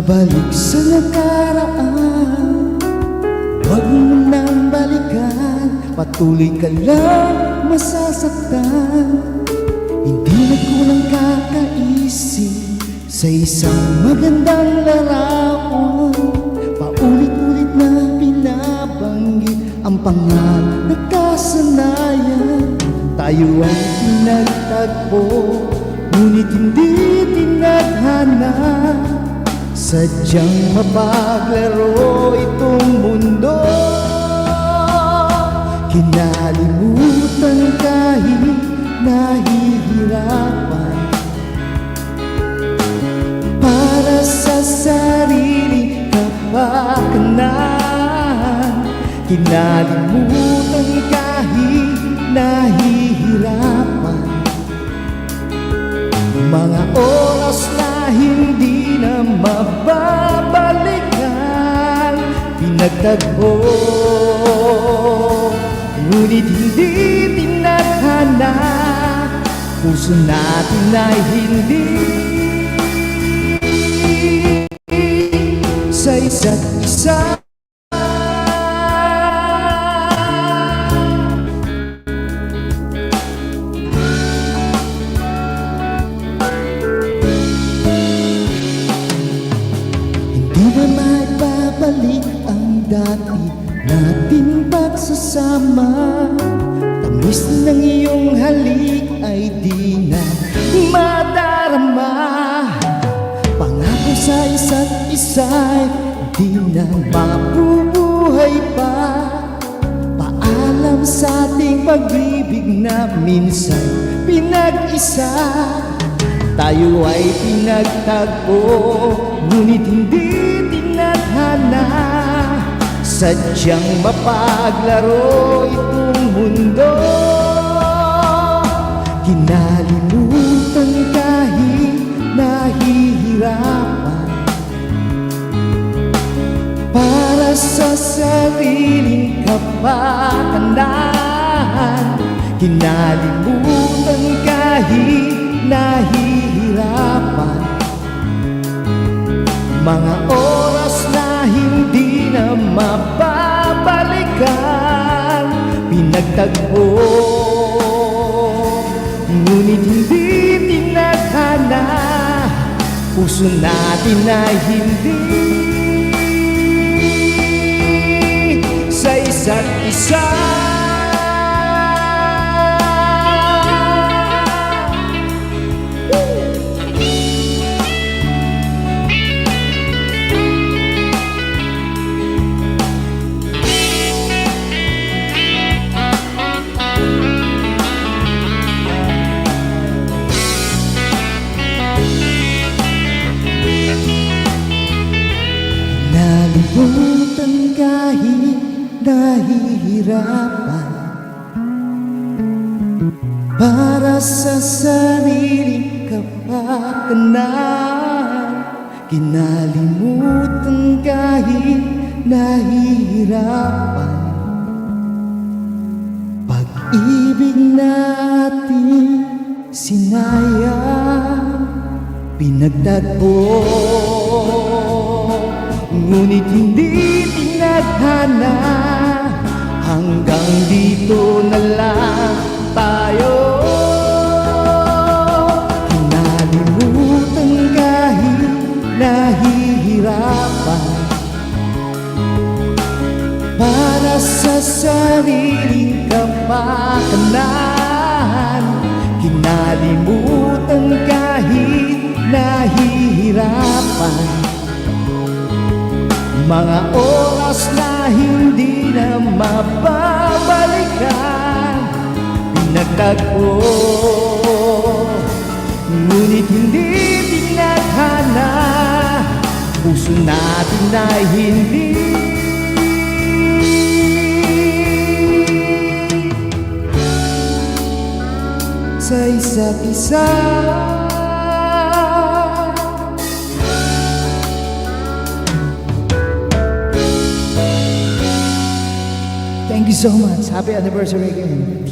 Pabalik sa nakaraan, huwag mo nang balikan. Patuloy ka lang masasaktan. Hindi na kulang kakaisip sa isang magandang larawan. Paulit-ulit na binabanggit ang pangalan na kasanayan. Tayo ay pinagtagpo, ngunit hindi tinadhana. Sadyang mapaglaro itong mundo. Kinalimutan kahit nahihirapan, para sa sarili kapakanan. Kinalimutan kahit nahihirapan, mga oras na hindi na mababalikan. Pinagtagpo, ngunit hindi tinadhana. Puso natin ay hindi sa isa't isa. Hindi na maibabalik ang dati nating pagsasama. Tamis ng iyong halik ay di na madarama. Pangako sa isa't isa'y di na mabubuhay pa. Paalam sa ating pag-ibig na minsan pinag-isa. Tayo ay pinagtagpo, ngunit hindi tinadhana. Sadyang mapaglaro itong mundo. Kinalimutan kahit nahihirapan, para sa sariling kapakanan. Kinalimutan kahit nahihirapan, mga oras na hindi na mababalikan. Pinagtagpo, ngunit hindi tinadhana. Puso natin ay hindi sa isa't isa. Nalimutan kahit nahihirapan, para sa sariling kapakanan. Kinalimutan kahit nahihirapan, pag-ibig natin sinayang. Pinagtagpo, ngunit hindi tinadhana. Hanggang dito na lang tayo. Kinalimutan kahit nahihirapan, para sa sariling kapakanan. Kinalimutan kahit nahihirapan, mga oras na hindi na mababalikan. Pinagtagpo, ngunit hindi tinadhana. Puso natin ay hindi sa isa't isa. Thank you so much. Happy anniversary again.